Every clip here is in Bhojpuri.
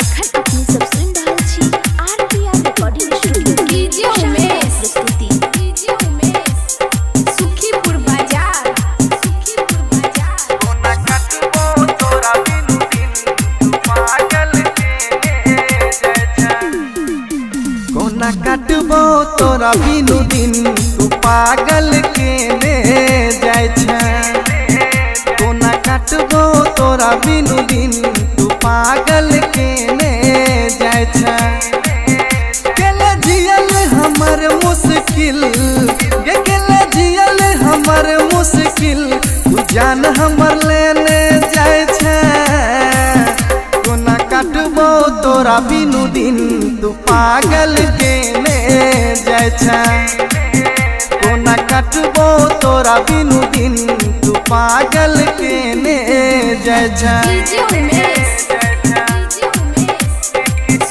एखन अपनी सब सुन रहल छी आरपीआर रिकॉर्डिंग स्टूडियो कीजिए उमेश प्रस्तुति कीजिए उमेश सुखीपुर बाजार कोना कटबो तोरा बिनु दिन पागल के जय कोना कटबो तोरा बिनु दिन तू पागल के जाय कोना कटबो तोरा बिनु दिन तू पागल के जाय केले जियल हमर मुश्किल गे केले जियल हमर मुश्किल तू जान हमर लेने जाय कोना कटबो तोरा बिनु दिन तू पागल के जाय कोना कटबो तोरा बिनु दिन तू पागल के जाय कीजिए उमेश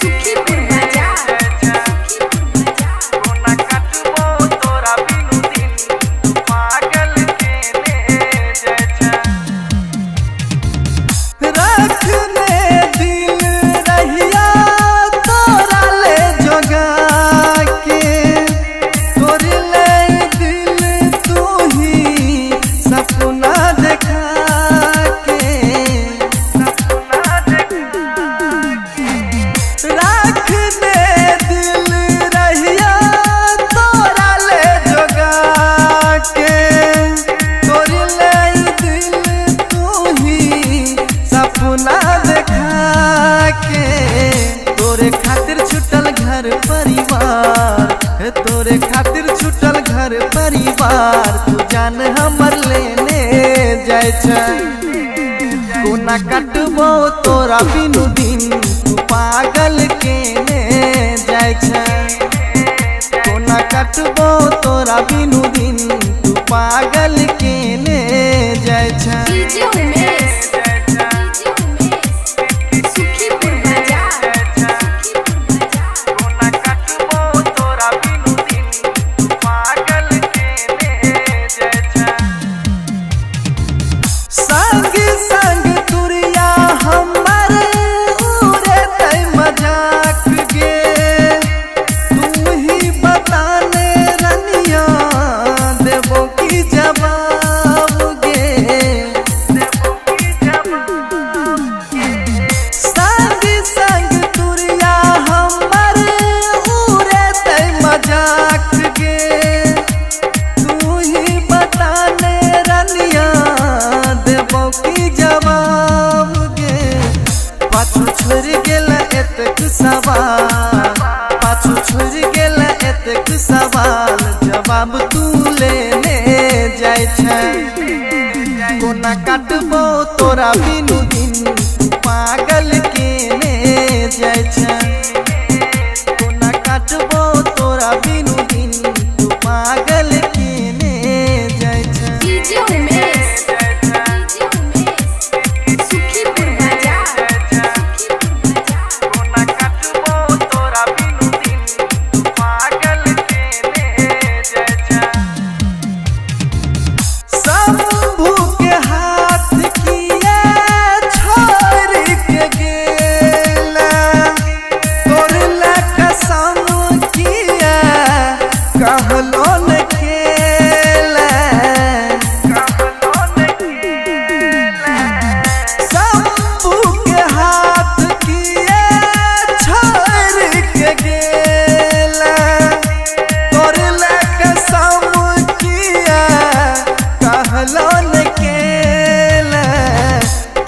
सुखीपुर बाजार कोना कटबो तोरा बिनु दिन तू पागल के जाय रखने दिल रहिया तोरा ले जोगा के तोर ले दिल तू ही सपना देखा के रखने दिल रहिया तोरा ले जोगा के तोर ले दिल तू ही सपना देखा के तोरे खातिर छुटल घर परिवार तोरे खातिर छुटल घर परिवार तू जान हमर लेने जाय कोना कटबो तोरा बिनु दिन तू पागल के जाय कोना कटबो तोरा बिनु दिन तू पागल के जाय कीजिए उमेश सुखीपुर बाजार कोना कटबो तोरा बिनु दिन तू पागल के जाय संग संग तुरिया हमर उरे तै मजाक गे तू ही बताने रनिया देबो की जवाब गे देबो की जवाब संग संग तुरिया हमर उरे तै मजाक गे तू ही बताने रनिया देबो की जवाब गे पाछू छोड़ गेल एतक सवाल पाछू छोड़ गेल एतक सवाल जवाब तू लेने जाय कोना कटबो तोरा बिनु दिन तू पागल के जाय कोना कटबो तोरा बिनु दिन तू पागल के जाय कीजिए उमेश सुखीपुर बाजार कोना कटबो तोरा बिनु दिन तू पागल के जाय शंभू के हाथ किए छोड़ के गेला तोर ला कसम किया कहलो न खेला शंभू के हाथ किए छोड़ के गेला तोर ला कसम किया कहलो न केला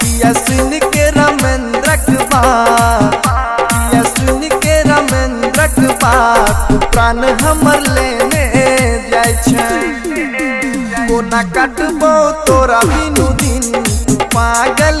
पिया सुन के रमेंद्रक बात पिया सुन के रमेंद्रक बात प्राण हमर लेने जाय कोना कटबो तोरा बिनु दिन तू पागल